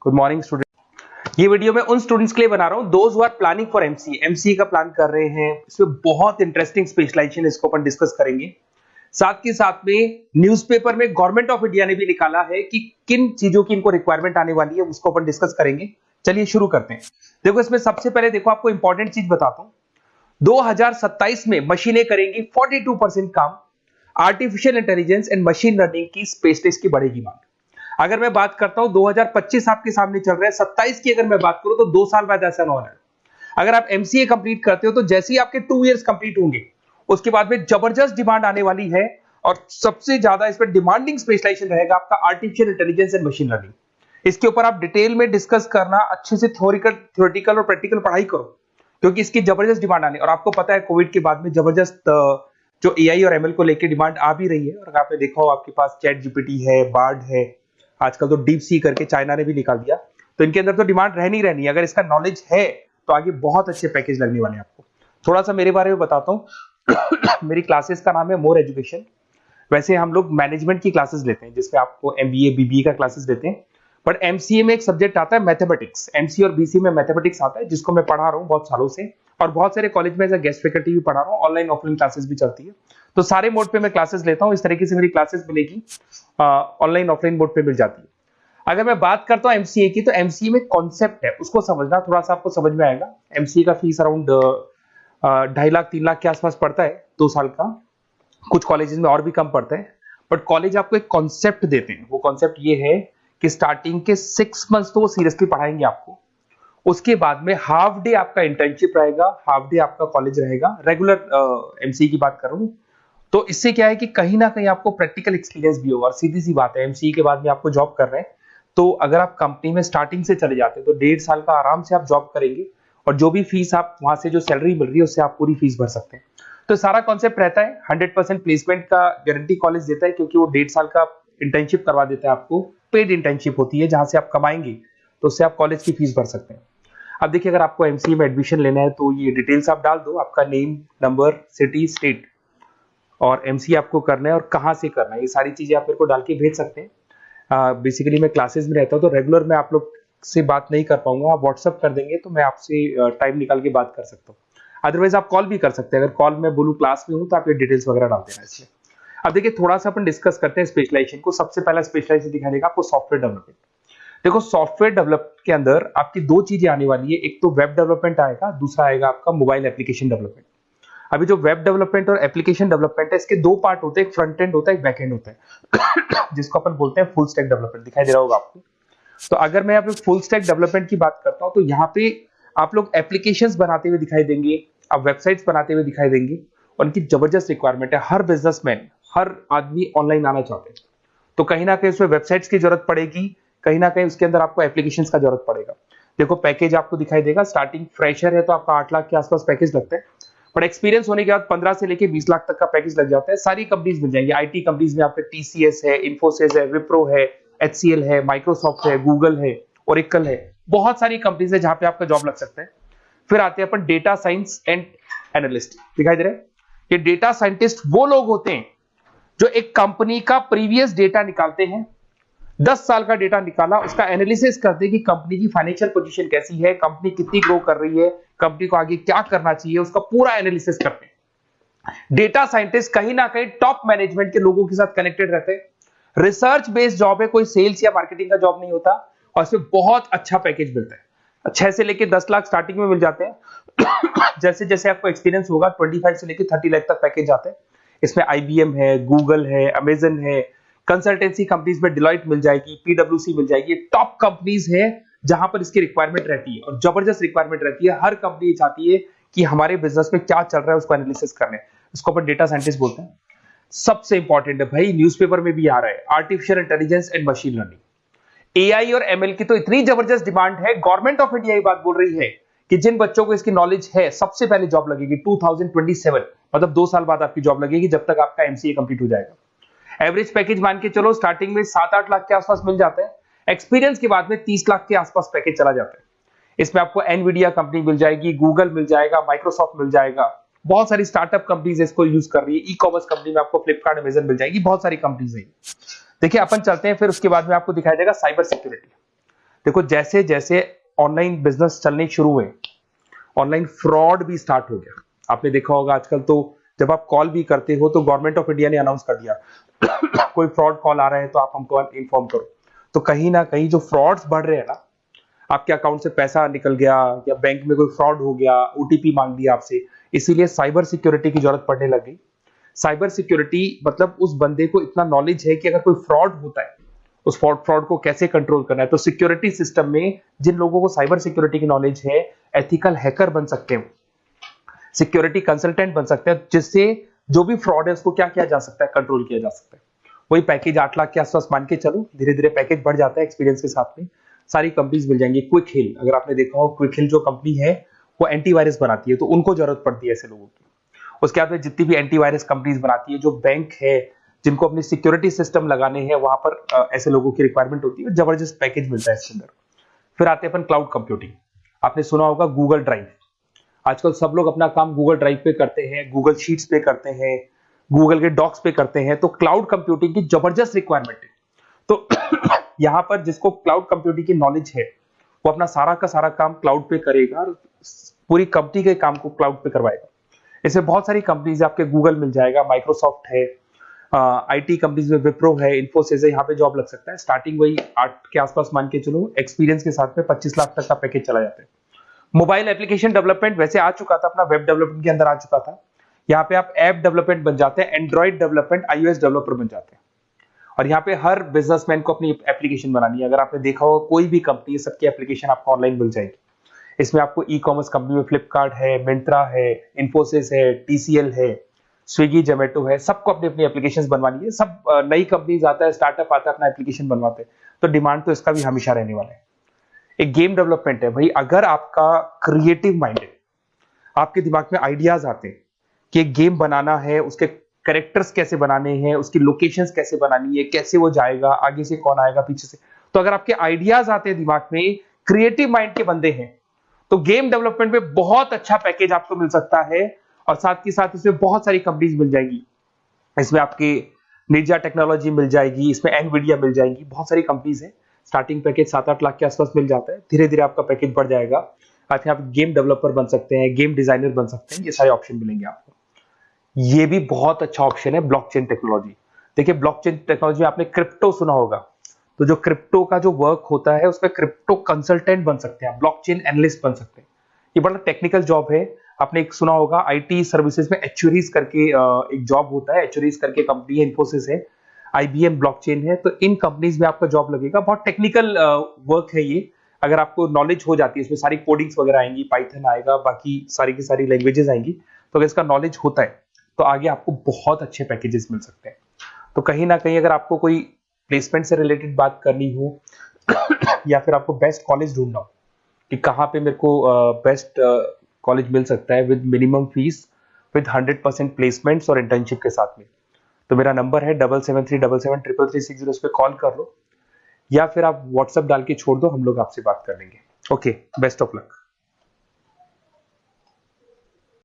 Good morning student. ये video मैं उन स्टूडेंट्स के लिए बना रहा हूं those who are planning for MCA का प्लान कर रहे हैं। इसमें बहुत इंटरेस्टिंग स्पेशलाइजेशन इसको अपन डिस्कस करेंगे। साथ के साथ में न्यूज़पेपर में गवर्नमेंट ऑफ इंडिया ने भी निकाला है कि किन चीजों की इनको रिक्वायरमेंट आने वाली है, उसको अपन डिस्कस करेंगे। चलिए शुरू करते हैं। देखो इसमें सबसे पहले देखो आपको इंपॉर्टेंट चीज बताता हूं। 2027 में मशीनें करेंगी 42% काम। Artificial intelligence and machine learning की स्पेशलिस्ट की बढ़ेगी मांग। अगर मैं बात करता हूं 2025 आपके सामने चल रहा है, 27 की अगर मैं बात करूं तो 2 साल बाद ऐसा ना हो रहा है। अगर आप एमसीए कंप्लीट करते हो तो जैसे ही आपके 2 इयर्स कंप्लीट होंगे उसके बाद में जबरदस्त डिमांड आने वाली है और सबसे ज्यादा इस पर डिमांडिंग स्पेशलाइजेशन रहेगा आपका artificial intelligence and machine learning. इसके ऊपर आप डिटेल में डिस्कस करना, अच्छे से थ्योरेटिकल और प्रैक्टिकल पढ़ाई करो क्योंकि इसकी जबरदस्त डिमांड आने। और आपको पता है कोविड के बाद में जबरदस्त जो एआई और एमएल को लेकर डिमांड आ भी रही है। और आपने देखा हो आपके पास चैट जीपीटी है, बार्ड है, आजकल तो डीप सी करके चाइना ने भी निकाल दिया। तो इनके अंदर तो डिमांड रहनी रहनी। अगर इसका नॉलेज है तो आगे बहुत अच्छे पैकेज लगने वाले हैं आपको। थोड़ा सा मेरे बारे में बताता हूँ। मेरी क्लासेस का नाम है मोर एजुकेशन। वैसे हम लोग मैनेजमेंट की क्लासेस लेते हैं जिसमें आपको एमबीए बीबीए का क्लासेस देते हैं, बट एमसीए में एक सब्जेक्ट आता है मैथमेटिक्स। एमसीए और बीसीए में मैथमेटिक्स आता है जिसको मैं पढ़ा रहा हूँ बहुत सालों से और बहुत सारे कॉलेज में एज अ गेस्ट फैकल्टी भी पढ़ा रहा हूँ। ऑनलाइन ऑफलाइन क्लासेस भी चलती है, तो सारे मोड पे मैं क्लासेस लेता हूँ। इस तरीके से मेरी क्लासेस मिलेगी, ऑनलाइन ऑफलाइन मोड पे मिल जाती है। अगर मैं बात करता हूँ एमसीए की, तो एमसीए में कॉन्सेप्ट है उसको समझना, थोड़ा सा आपको समझ में आएगा। एमसीए का फीस अराउंड 2.5 लाख 3 लाख के आसपास पड़ता है 2 साल का। कुछ कॉलेजेस में और भी कम पड़ता है, बट कॉलेज आपको एक कॉन्सेप्ट देते हैं। वो कॉन्सेप्ट ये है कि स्टार्टिंग के 6 मंथ्स तो वो सीरियसली पढ़ाएंगे आपको। उसके बाद में हाफ डे आपका इंटर्नशिप रहेगा, हाफ डे आपका कॉलेज रहेगा। रेगुलर एमसीए की बात कर रहा हूं, तो इससे क्या है कि कहीं ना कहीं आपको प्रैक्टिकल एक्सपीरियंस भी होगा। और सीधी सी बात है, एमसीए के बाद में आपको जॉब कर रहे हैं तो अगर आप कंपनी में स्टार्टिंग से चले जाते हैं तो 1.5 साल का आराम से आप जॉब करेंगे और जो भी फीस आप वहां से जो सैलरी मिल रही है उससे आप पूरी फीस भर सकते हैं। तो सारा कॉन्सेप्ट रहता है। 100% प्लेसमेंट का गारंटी कॉलेज देता है क्योंकि वो 1.5 साल का इंटर्नशिप करवा देता है आपको। पेड इंटर्नशिप होती है जहां से आप कमाएंगे तो उससे आप कॉलेज की फीस भर सकते हैं। अब देखिए अगर आपको एमसीए में एडमिशन लेना है तो ये डिटेल्स आप डाल दो, आपका नेम, नंबर, सिटी, स्टेट और एमसीए आपको करना है और कहाँ से करना है, ये सारी चीजें आप मेरे को डाल के भेज सकते हैं। बेसिकली मैं क्लासेस में रहता हूँ तो रेगुलर मैं आप लोग से बात नहीं कर पाऊंगा। आप व्हाट्सअप कर देंगे तो मैं आपसे टाइम निकाल के बात कर सकता हूँ। अदरवाइज आप कॉल भी कर सकते हैं। अगर कॉल में बोलूँ क्लास में हूँ तो आप ये डिटेल्स वगैरह डाल देना इसलिए। अब देखिए थोड़ा सा अपन डिस्कस करते हैं स्पेशलाइजेशन को। सबसे पहला स्पेशलाइजेशन दिखाई देगा आपको सॉफ्टवेयर डेवलपमेंट। देखो सॉफ्टवेयर डेवलप के अंदर आपकी 2 चीजें आने वाली है। एक तो वेब डेवलपमेंट आएगा, दूसरा आएगा आपका मोबाइल एप्लीकेशन डेवलपमेंट। अभी जो वेब डेवलपमेंट और एप्लीकेशन डेवलपमेंट है इसके 2 पार्ट होते हैं, एक फ्रंट एंड होता है, एक बैक एंड होता है जिसको अपन बोलते हैं फुल स्टैक डेवलपमेंट। दिखाई दे रहा होगा आपको। तो अगर मैं यहाँ पे फुल स्टैक डेवलपमेंट की बात करता हूँ तो यहाँ पे आप लोग एप्लीकेशंस बनाते हुए दिखाई देंगे, आप वेबसाइट्स बनाते हुए दिखाई देंगे और इनकी जबरदस्त रिक्वायरमेंट है। हर बिजनेसमैन, हर आदमी ऑनलाइन आना चाहते हैं, तो कहीं ना कहीं उसमें वेबसाइट्स की जरूरत पड़ेगी, कहीं ना कहीं उसके अंदर आपको एप्लीकेशंस का जरूरत पड़ेगा। देखो पैकेज आपको दिखाई देगा, स्टार्टिंग फ्रेशर है तो आपका 8 लाख के आसपास पैकेज लगता है, बट एक्सपीरियंस होने के बाद 15 से लेके 20 लाख तक का पैकेज लग जाता है। सारी कंपनीज मिल जाएंगी। आईटी कंपनीज में आपके टीसीएस है, इन्फोसिस है, विप्रो है, एचसीएल है, माइक्रोसॉफ्ट है, गूगल है, ओरेकल है, बहुत सारी कंपनीज है जहां पे आपका जॉब लग सकता है। फिर आते हैं अपन डेटा साइंस एंड एनालिस्ट। दिखाई दे रहा है, ये डेटा साइंटिस्ट वो लोग होते हैं जो एक कंपनी का प्रीवियस डेटा निकालते हैं। 10 साल का डेटा निकाला, उसका एनालिसिस करते हैं कि कंपनी की फाइनेंशियल पोजीशन कैसी है, कंपनी कितनी ग्रो कर रही है, कंपनी को आगे क्या करना चाहिए, उसका पूरा एनालिसिस करते हैं। डेटा साइंटिस्ट कहीं ना कहीं टॉप मैनेजमेंट के लोगों के साथ कनेक्टेड रहते हैं। रिसर्च बेस्ड जॉब है, कोई सेल्स या मार्केटिंग का जॉब नहीं होता और इसमें बहुत अच्छा पैकेज मिलता है। 6 से लेके 10 लाख स्टार्टिंग में मिल जाते हैं। जैसे जैसे आपको एक्सपीरियंस होगा 25 से लेके 30 लाख तक पैकेज आते हैं। इसमें आईबीएम है, गूगल है, अमेजन है, कंसल्टेंसी कंपनीज में डिलॉयट मिल जाएगी, पीडब्ल्यूसी मिल जाएगी। टॉप कंपनीज है जहां पर इसकी रिक्वायरमेंट रहती है और जबरदस्त रिक्वायरमेंट रहती है। हर कंपनी चाहती है कि हमारे बिजनेस में क्या चल रहा है उसको एनालिसिस करने, इसको अपन डेटा साइंटिस्ट बोलते हैं। सबसे इंपॉर्टेंट है भाई, न्यूज़पेपर में भी आ रहा है, artificial intelligence and machine learning. AI और एमएल की तो इतनी जबरदस्त डिमांड है, गवर्नमेंट ऑफ इंडिया ये बात बोल रही है कि जिन बच्चों को इसकी नॉलेज है सबसे पहले जॉब लगेगी 2027, मतलब 2 साल बाद आपकी जॉब लगेगी जब तक आपका एमसीए कंप्लीट हो जाएगा। एवरेज पैकेज मान के चलो स्टार्टिंग में 7-8 लाख के आसपास मिल जाते हैं। एक्सपीरियंस के बाद में 30 लाख के आसपास पैकेज चला जाता है। इसमें आपको एनवीडिया कंपनी मिल जाएगी, गूगल मिल जाएगा, माइक्रोसॉफ्ट मिल जाएगा, बहुत सारी स्टार्टअप कंपनीज इसको यूज कर रही है। ई कॉमर्स कंपनी में आपको फ्लिपकार्ट, अमेजन मिल जाएगी, बहुत सारी कंपनीज है। देखिए अपन चलते हैं, फिर उसके बाद में आपको दिखाई देगा साइबर सिक्योरिटी। देखो जैसे जैसे ऑनलाइन बिजनेस चलने शुरू हुए, ऑनलाइन फ्रॉड भी स्टार्ट हो गया। आपने देखा होगा आजकल तो जब आप कॉल भी करते हो तो गवर्नमेंट ऑफ इंडिया ने अनाउंस कर दिया कोई फ्रॉड कॉल आ रहा है तो आप हमको इन्फॉर्म करो। तो कहीं ना कहीं जो फ्रॉड्स बढ़ रहे हैं ना, आपके अकाउंट से पैसा निकल गया या बैंक में कोई फ्रॉड हो गया, ओटीपी मांग लिया आपसे, इसीलिए साइबर सिक्योरिटी की जरूरत पड़ने लग गई। साइबर सिक्योरिटी मतलब उस बंदे को इतना नॉलेज है कि अगर कोई फ्रॉड होता है, उस फ्रॉड को कैसे कंट्रोल करना है। तो सिक्योरिटी सिस्टम में जिन लोगों को साइबर सिक्योरिटी की नॉलेज है, एथिकल हैकर बन सकते हैं, सिक्योरिटी कंसल्टेंट बन सकते हैं, जिससे जो भी फ्रॉड है उसको क्या किया जा सकता है, कंट्रोल किया जा सकता है। वही पैकेज 8 लाख के आसपास मान के चलो, धीरे धीरे पैकेज बढ़ जाता है एक्सपीरियंस के साथ में। सारी कंपनीज मिल जाएंगी। क्विक हिल, अगर आपने देखा हो, क्विक हिल जो कंपनी है वो एंटीवायरस बनाती है, तो उनको जरूरत पड़ती है ऐसे लोगों की। उसके बाद में जितनी भी एंटीवायरस कंपनीज बनाती है, जो बैंक है जिनको अपनी सिक्योरिटी सिस्टम लगाने हैं, वहां पर ऐसे लोगों की रिक्वायरमेंट होती है। जबरदस्त पैकेज मिलता है इसके अंदर। फिर आते हैं अपन क्लाउड कंप्यूटिंग। आपने सुना होगा गूगल ड्राइव। आजकल सब लोग अपना काम गूगल ड्राइव पे करते हैं, गूगल शीट्स पे करते हैं, गूगल के डॉक्स पे करते हैं। तो क्लाउड कंप्यूटिंग की जबरदस्त रिक्वायरमेंट है। तो यहां पर जिसको क्लाउड कंप्यूटिंग की नॉलेज है, वो अपना सारा का सारा काम क्लाउड पे करेगा और पूरी कंपनी के काम को क्लाउड पे करवाएगा। इसमें बहुत सारी कंपनीज है, आपके गूगल मिल जाएगा, माइक्रोसॉफ्ट है, आईटी कंपनीज में विप्रो है, इन्फोसिस है, यहाँ पे जॉब लग सकता है। स्टार्टिंग वही 8 के आसपास मान के चलो, एक्सपीरियंस के साथ में 25 लाख तक का पैकेज चला जाता है। मोबाइल एप्लीकेशन डेवलपमेंट वैसे आ चुका था, अपना वेब डेवलपमेंट के अंदर आ चुका था। यहाँ पे आप ऐप डेवलपमेंट बन जाते हैं, एंड्रॉइड डेवलपमेंट, आईओएस डेवलपर बन जाते हैं। और यहाँ पे हर बिजनेसमैन को अपनी एप्लीकेशन बनानी है। अगर आपने देखा हो कोई भी कंपनी, सबकी एप्लीकेशन आपको ऑनलाइन मिल जाएगी। इसमें आपको ई कॉमर्स कंपनी में फ्लिपकार्ट है, मिंत्रा है, इन्फोसिस है, टीसीएल है, स्विगी, जोमेटो है, सबको अपनी अपनी एप्लीकेशन बनवानी है। सब नई कंपनीज आता है, स्टार्टअप आता है, अपना एप्लीकेशन बनवाते हैं। तो डिमांड तो इसका भी हमेशा रहने वाला है। एक गेम डेवलपमेंट है भाई। अगर आपका क्रिएटिव माइंड है, आपके दिमाग में आइडियाज आते हैं कि एक गेम बनाना है, उसके कैरेक्टर्स कैसे बनाने हैं, उसकी लोकेशंस कैसे बनानी है, कैसे वो जाएगा, आगे से कौन आएगा, पीछे से, तो अगर आपके आइडियाज आते हैं दिमाग में, क्रिएटिव माइंड के बंदे हैं, तो गेम डेवलपमेंट में बहुत अच्छा पैकेज आपको मिल सकता है। और साथ के साथ इसमें बहुत सारी कंपनीज मिल जाएगी। इसमें आपकी निंजा टेक्नोलॉजी मिल जाएगी, इसमें एनवीडिया मिल जाएगी, बहुत सारी कंपनीज है। स्टार्टिंग पैकेज 7-8 लाख के आसपास मिल जाता है। धीरे धीरे आपका पैकेज बढ़ जाएगा। आप गेम डेवलपर बन सकते हैं, गेम डिजाइनर बन सकते हैं, ये सारे ऑप्शन मिलेंगे आपको। ये भी बहुत अच्छा ऑप्शन है ब्लॉकचेन टेक्नोलॉजी। देखिए ब्लॉकचेन टेक्नोलॉजी आपने क्रिप्टो सुना होगा, तो जो क्रिप्टो का जो वर्क होता है उसमें क्रिप्टो कंसल्टेंट बन सकते हैं, ब्लॉकचेन एनालिस्ट बन सकते हैं। ये बड़ा टेक्निकल जॉब है। आपने एक सुना होगा आईटी सर्विसेज में एक्चुअरीज करके एक जॉब होता है, एक्चुअरीज करके कंपनी है, इन्फोसिस है, आईबीएम ब्लॉकचेन है। तो इन कंपनीज में आपका जॉब लगेगा। बहुत टेक्निकल वर्क है ये। अगर आपको नॉलेज हो जाती है, इसमें सारी कोडिंग्स वगैरह आएंगी, पाइथन आएगा, बाकी सारी की सारी लैंग्वेजेस आएंगी। तो अगर इसका नॉलेज होता है तो आगे आपको बहुत अच्छे पैकेजेस मिल सकते हैं। तो कहीं ना कहीं अगर आपको कोई प्लेसमेंट से रिलेटेड बात करनी हो या फिर आपको बेस्ट कॉलेज ढूंढना हो कि कहाँ पे मेरे को बेस्ट कॉलेज मिल सकता है with minimum fees, with 100% placements और इंटर्नशिप के साथ में, तो मेरा नंबर है 7737733360। उस पर कॉल कर लो या फिर आप व्हाट्सएप डाल के छोड़ दो, हम लोग आपसे बात कर लेंगे। Okay, best of luck.